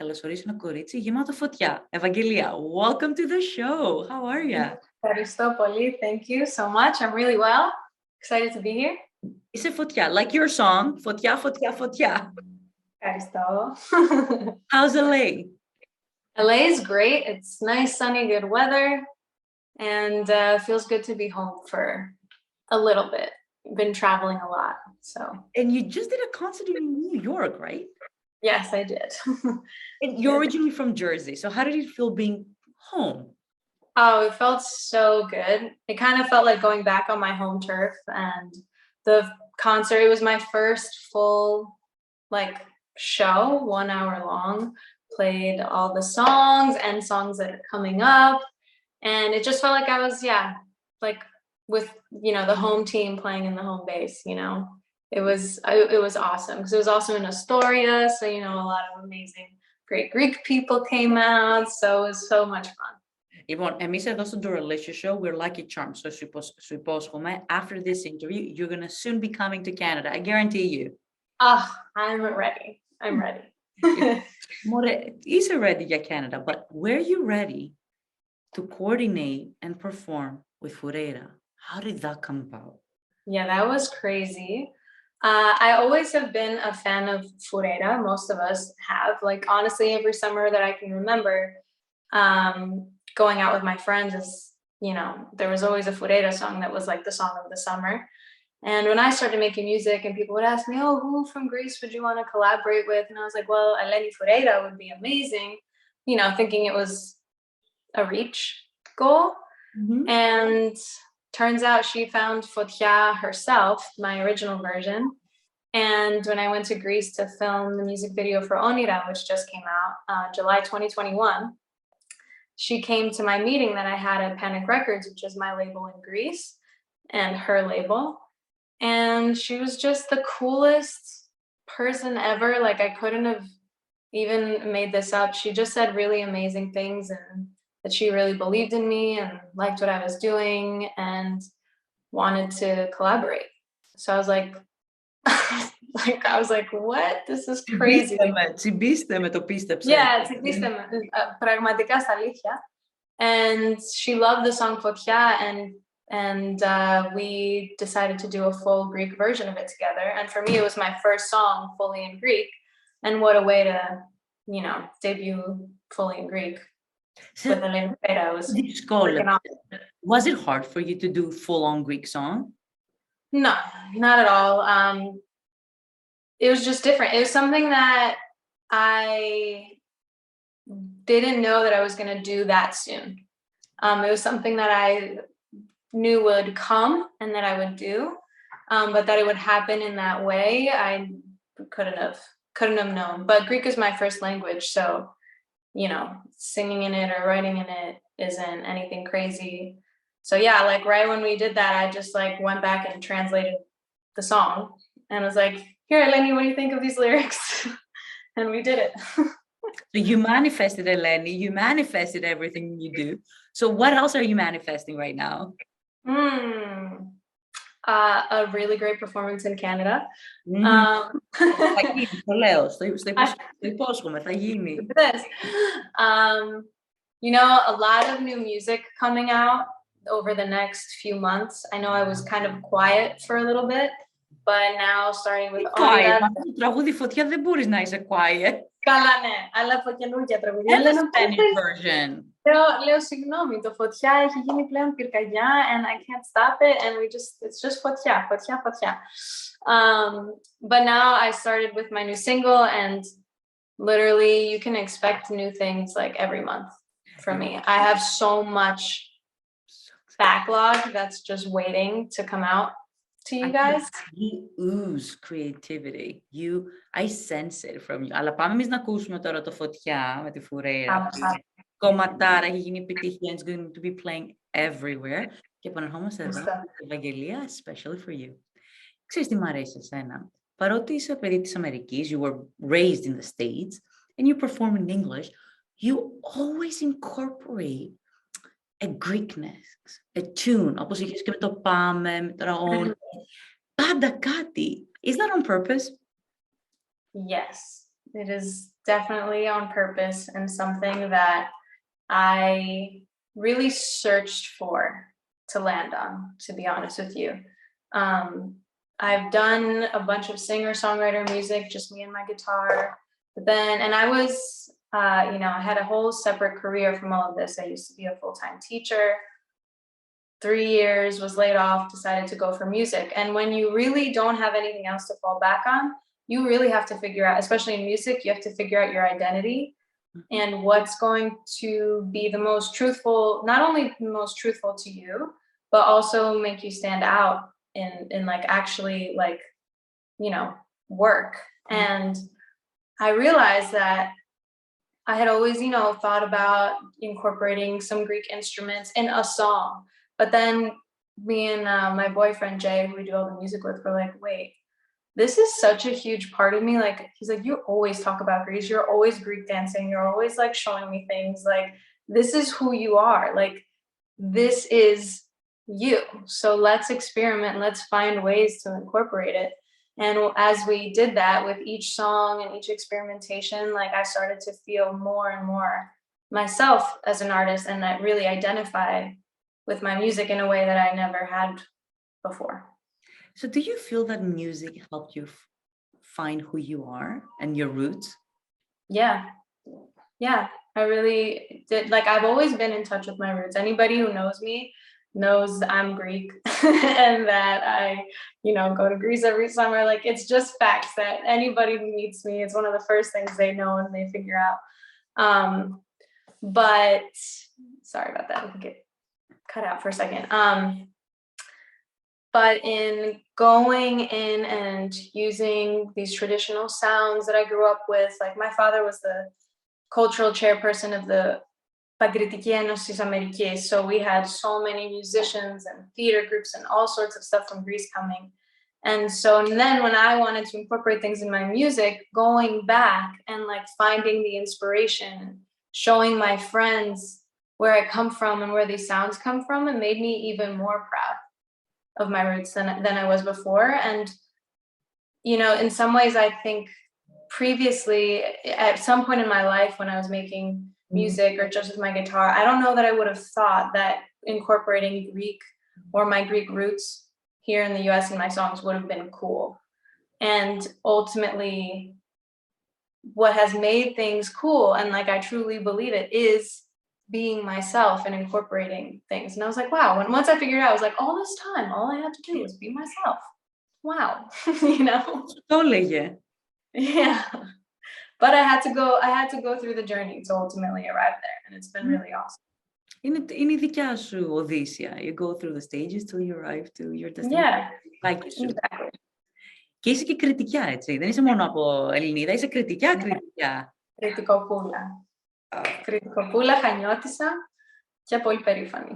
καλωσορίσω ένα κορίτσι γεμάτο φωτιά. Ευαγγελία, welcome to the show. How are you? Ευχαριστώ πολύ. Thank you so much. I'm really well. Excited to be here. Είσαι φωτιά, like your song. Φωτιά, φωτιά, φωτιά. Ευχαριστώ. How's LA? LA is great. It's nice, sunny, good weather. And feels good to be home for a little bit. Been traveling a lot, so. And you just did a concert in New York, right? Yes, I did. And you're originally from Jersey, so how did it feel being home? Oh, it felt so good. It kind of felt like going back on my home turf, and the concert, it was my first full show, 1 hour long, played all the songs and songs that are coming up, and it just felt like I was with the home team playing in the home base. It was awesome because it was also in Astoria, so a lot of amazing great Greek people came out, so it was so much fun. Λοιπόν, εμείς εδώ στο Doralicious show, we're lucky charms. So σου υπόσχομαι, after this interview, you're going to soon be coming to Canada. I guarantee you. Oh, I'm ready. I'm ready. More, είσαι ready για Canada, but were you ready to coordinate and perform with Foureira? How did that come about? Yeah, that was crazy. I always have been a fan of Foureira. Most of us have. Honestly, every summer that I can remember, going out with my friends is, there was always a Foureira song that was the song of the summer. And when I started making music and people would ask me, oh, who from Greece would you want to collaborate with? And I was like, well, Eleni Foureira would be amazing, thinking it was a reach goal. Mm-hmm. And turns out she found Fotya herself, my original version. And when I went to Greece to film the music video for Onira, which just came out July 2021, she came to my meeting that I had at Panic Records, which is my label in Greece, and her label. And she was just the coolest person ever. I couldn't have even made this up. She just said really amazing things, and that she really believed in me and liked what I was doing and wanted to collaborate. So I was like, what? This is crazy. Τσιμπήστε με το πίστεψε. Yeah, τσιμπήστε με. Πραγματικά στα αλήθεια. And she loved the song Fotya, and we decided to do a full Greek version of it together. And for me, it was my first song fully in Greek. And what a way to, debut fully in Greek. With Eleni Foureira. Was it hard for you to do full-on Greek song? No, not at all. It was just different. It was something that I didn't know that I was going to do that soon. It was something that I knew would come and that I would do, but that it would happen in that way, I couldn't have known. But Greek is my first language, so singing in it or writing in it isn't anything crazy. So yeah, right when we did that, I just went back and translated the song and was like, here, Eleni, what do you think of these lyrics? And we did it. So you manifested, Eleni, you manifested everything you do. So what else are you manifesting right now? A really great performance in Canada. Θα γίνει. A lot of new music coming out over the next few months. I know I was kind of quiet for a little bit, but now starting with Onira. Το τραγούδι Φωτιά δεν μπορείς να είσαι quiet. Καλά, ναι, αλλά από καινούργια τραγούδια. And the Spanish version. Λέω συγγνώμη, το Φωτιά έχει γίνει πλέον πυρκαγιά and I can't stop it and it's just Φωτιά, Φωτιά, Φωτιά. But now I started with my new single and literally you can expect new things every month from me. I have so much backlog that's just waiting to come out to you guys. You ooze creativity. I sense it from you. Αλλά πάμε εμείς να ακούσουμε τώρα το Φωτιά με τη Foureira. Κομματάρα, έχει γίνει επιτυχία. It's going to be playing everywhere. Και επανερχόμαστε εδώ, Ευαγγελία, especially for you. Ξέρεις τι μ' αρέσει εσένα. Παρότι είσαι παιδί της Αμερικής, you were raised in the States, and you perform in English, you always incorporate a Greekness, a tune, όπως είχες και με το πάμε, με το ραόν. Πάντα κάτι. Is that on purpose? Yes. It is definitely on purpose and something that I really searched for to land on, to be honest with you. I've done a bunch of singer-songwriter music, just me and my guitar. But then, and I was, I had a whole separate career from all of this. I used to be a full-time teacher. 3 years, was laid off, decided to go for music. And when you really don't have anything else to fall back on, you really have to figure out, especially in music, you have to figure out your identity and what's going to be the most truthful, not only the most truthful to you, but also make you stand out in like actually like, work. And I realized that I had always, thought about incorporating some Greek instruments in a song. But then me and my boyfriend, Jay, who we do all the music with, were like, wait, this is such a huge part of me. Like, he's like, you always talk about Greece. You're always Greek dancing. You're always like showing me things. Like, this is who you are. Like, this is you. So let's experiment. Let's find ways to incorporate it. And as we did that with each song and each experimentation, like I started to feel more and more myself as an artist and that really identify with my music in a way that I never had before. So do you feel that music helped you find who you are and your roots? Yeah. Yeah, I really did. Like, I've always been in touch with my roots. Anybody who knows me knows I'm Greek and that I, go to Greece every summer. Like, it's just facts that anybody who meets me, it's one of the first things they know and they figure out. But sorry about that. I think it cut out for a second. But in going in and using these traditional sounds that I grew up with, like my father was the cultural chairperson of the Pagritiki Enosis Amerikis. So we had so many musicians and theater groups and all sorts of stuff from Greece coming. And then when I wanted to incorporate things in my music, going back and like finding the inspiration, showing my friends where I come from and where these sounds come from, it made me even more proud of my roots than I was before. And, in some ways, I think previously, at some point in my life when I was making music or just with my guitar, I don't know that I would have thought that incorporating Greek or my Greek roots here in the US in my songs would have been cool. And ultimately, what has made things cool, and like I truly believe it, is being myself and incorporating things. And I was like, wow, once I figured it out, I was like, all this time, all I had to do was be myself. Wow. Yeah. But I had to go through the journey to ultimately arrive there. And it's been really awesome. Είναι η δικιά σου οδύσσια. You go through the stages till you arrive to your destination. Yeah, Like you. exactly. Και είσαι και κριτικιά, έτσι. Δεν είσαι μόνο από Ελληνίδα, είσαι κριτικιά. Κριτικοπούλα. Κριτικοπούλα, Χανιώτισσα και πολύ περήφανη.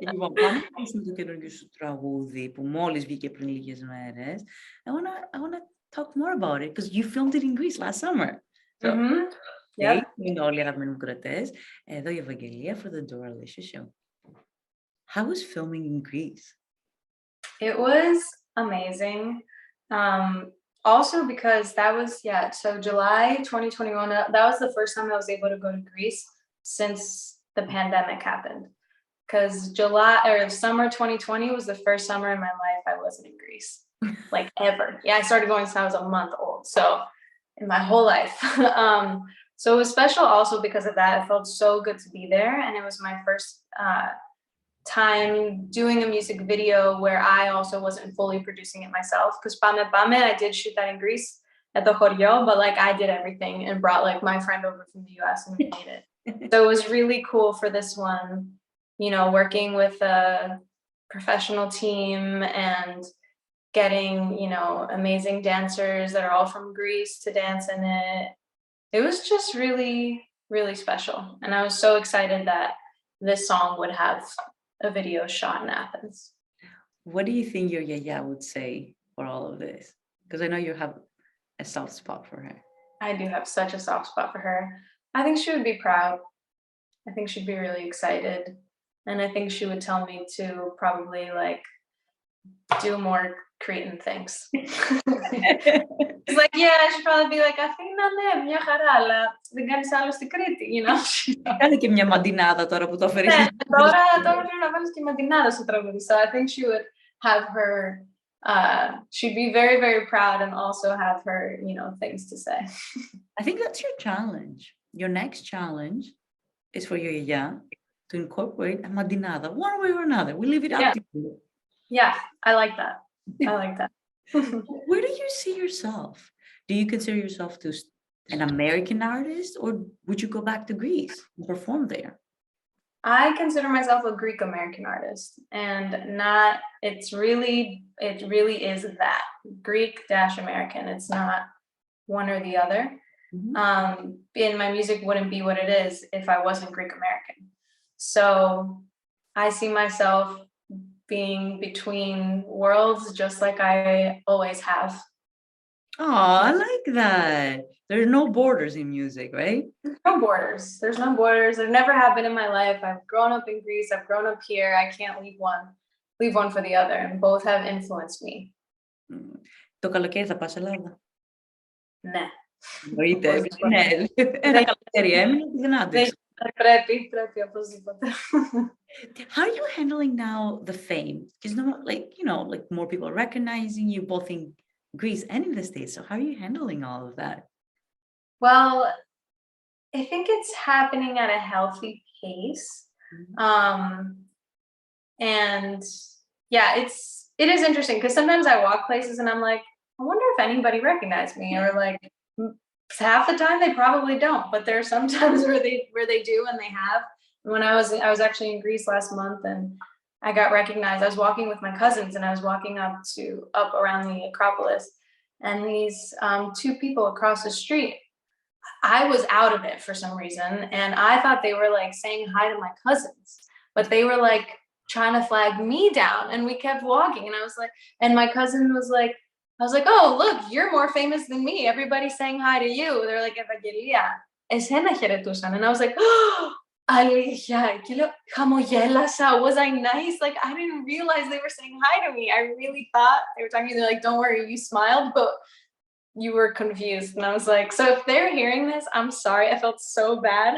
Λοιπόν, πάμε να ακούσουμε το καινούργιο σου τραγούδι που μόλις βγήκε πριν λίγες μέρες. I wanna talk more about it because you filmed it in Greece last summer. So, είναι όλοι οι αγαπημένοι μου κρατές. Εδώ η Ευαγγελία for the Doralicious show. How was filming in Greece? It was amazing. Also because that was, so July 2021, that was the first time I was able to go to Greece since the pandemic happened. Because summer 2020 was the first summer in my life I wasn't in Greece, like ever. Yeah, I started going since I was a month old. So in my whole life. So it was special also because of that. It felt so good to be there. And it was my first time doing a music video where I also wasn't fully producing it myself. Because Pame Pame, I did shoot that in Greece at the Choreo, but like I did everything and brought like my friend over from the US and we made it. So it was really cool for this one, working with a professional team and getting, amazing dancers that are all from Greece to dance in it. It was just really, really special. And I was so excited that this song would have a video shot in Athens. What do you think your yaya would say for all of this? Because I know you have a soft spot for her. I do have such a soft spot for her. I think she would be proud. I think she'd be really excited. And I think she would tell me to probably like do more Cretan thinks. It's like, yeah, I should probably be like, Αθήνα, ναι, μια χαρά, αλλά δεν κάνεις άλλο στην Κρήτη, you know? Κάνε και μια μαντινάδα τώρα που το έφερες. Ναι, τώρα πρέπει να βάλεις και μαντινάδα στο τραγούδι. So I think she would have her, she'd be very, very proud and also have her, you know, things to say. I think that's your challenge. Your next challenge is for your yaya to incorporate a madinada one way or another. We leave it up to you. Yeah, I like that. I like that. Where do you see yourself? Do you consider yourself to an American artist, or would you go back to Greece and perform there? I consider myself a Greek American artist, and it really is that Greek - American. It's not one or the other. Mhm. And my music wouldn't be what it is if I wasn't Greek American. So I see myself being between worlds, just like I always have. Oh, I like that. There's no borders in music, right? No borders. There's no borders. There never have been in my life. I've grown up in Greece. I've grown up here. I can't leave one for the other, and both have influenced me. Το καλοκαίρι θα πας Ελλάδα. Ναι. Εννοείται. Ναι. Ένα καλοκαίρι έμεινε και δεν άντεξε. Πρέπει οπωσδήποτε. How are you handling now the fame? Because like more people are recognizing you both in Greece and in the States. So how are you handling all of that? Well, I think it's happening at a healthy pace. And yeah, it is interesting because sometimes I walk places and I'm like, I wonder if anybody recognized me, or like half the time they probably don't, but there are some times where they do and they have. When I was actually in Greece last month and I got recognized. I was walking with my cousins and I was walking up around the Acropolis, and these two people across the street, I was out of it for some reason, and I thought they were like saying hi to my cousins, but they were like trying to flag me down, and we kept walking, and I was like, and my cousin was like, I was like, oh, look, you're more famous than me. Everybody's saying hi to you. They're like, Evangelia, εσένα χαιρετούσαν. And I was like, oh, αλήθεια. Και λέω, χαμογέλασα. Was I nice? Like, I didn't realize they were saying hi to me. I really thought they were talking to me. They're like, don't worry, you smiled, but you were confused. And I was like, so if they're hearing this, I'm sorry. I felt so bad.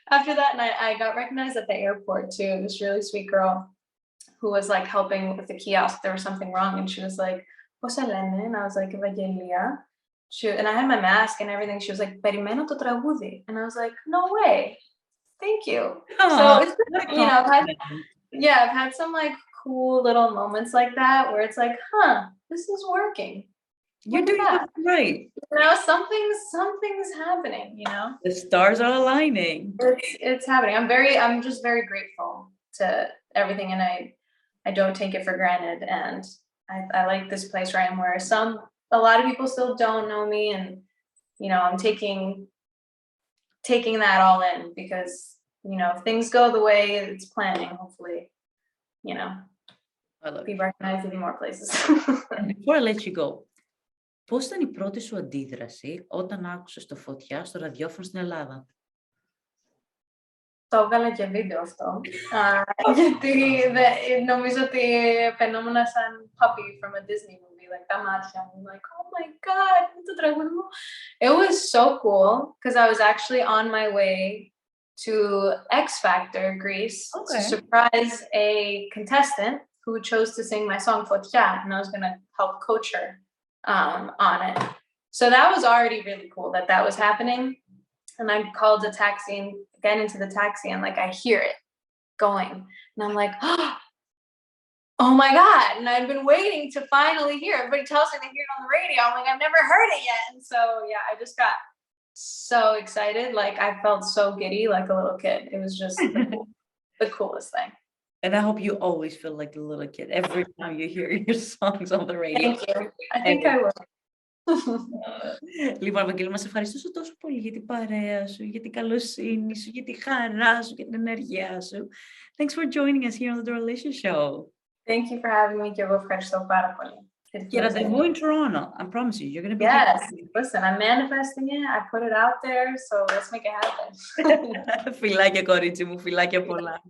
After that, and I got recognized at the airport too. This really sweet girl who was like helping with the kiosk. There was something wrong, and she was like, "Πώς λένε?" And I was like, "Evangelia." And I had my mask and everything. She was like, "Περιμένω το τραγούδι," and I was like, "No way, thank you." So it's been, I've had some like cool little moments like that where it's like, "Huh, this is working." You're doing it right. You know, something's happening, you know. The stars are aligning. It's happening. I'm just very grateful to everything, and I don't take it for granted. And I like this place where I am, where a lot of people still don't know me, and you know, I'm taking that all in, because you know, if things go the way it's planning, hopefully, you know, be recognized in more places. And before I let you go, πώς ήταν η πρώτη σου αντίδραση όταν άκουσες το Φωτιά στο ραδιόφωνο στην Ελλάδα? Το έβγαλα και βίντεο αυτό, γιατί νομίζω ότι φαινόμουν σαν puppy from a Disney movie, like τα μάτια μου, like, oh my god, το τραγούδι μου. It was so cool, because I was actually on my way to X Factor Greece to surprise a contestant who chose to sing my song Fotιά, and I was going to help coach her on it. So that was already really cool that was happening. And I called a taxi and get into the taxi, and like I hear it going, and I'm like, oh my god. And I've been waiting to finally hear it. Everybody tells me they hear it on the radio. I'm like, I've never heard it yet. And so yeah, I just got so excited. Like I felt so giddy, like a little kid. It was just the coolest thing. And I hope you always feel like a little kid every time you hear your songs on the radio. Thank you. I think I will. Λοιπόν, Ευαγγέλη, μας ευχαριστήσω τόσο πολύ για την παρέα σου, για την καλοσύνη σου, για τη χαρά σου, για την ενέργειά σου. Thanks for joining us here on the Doralicious show. Thank you for having me. Και εγώ ευχαριστώ πάρα πολύ. Και ραντεβού in Toronto. I promise you, you're going to be Yes, listen, I'm manifesting it. I put it out there, so let's make it happen. Φιλάκια, κορίτσι μου, φιλάκια πολλά.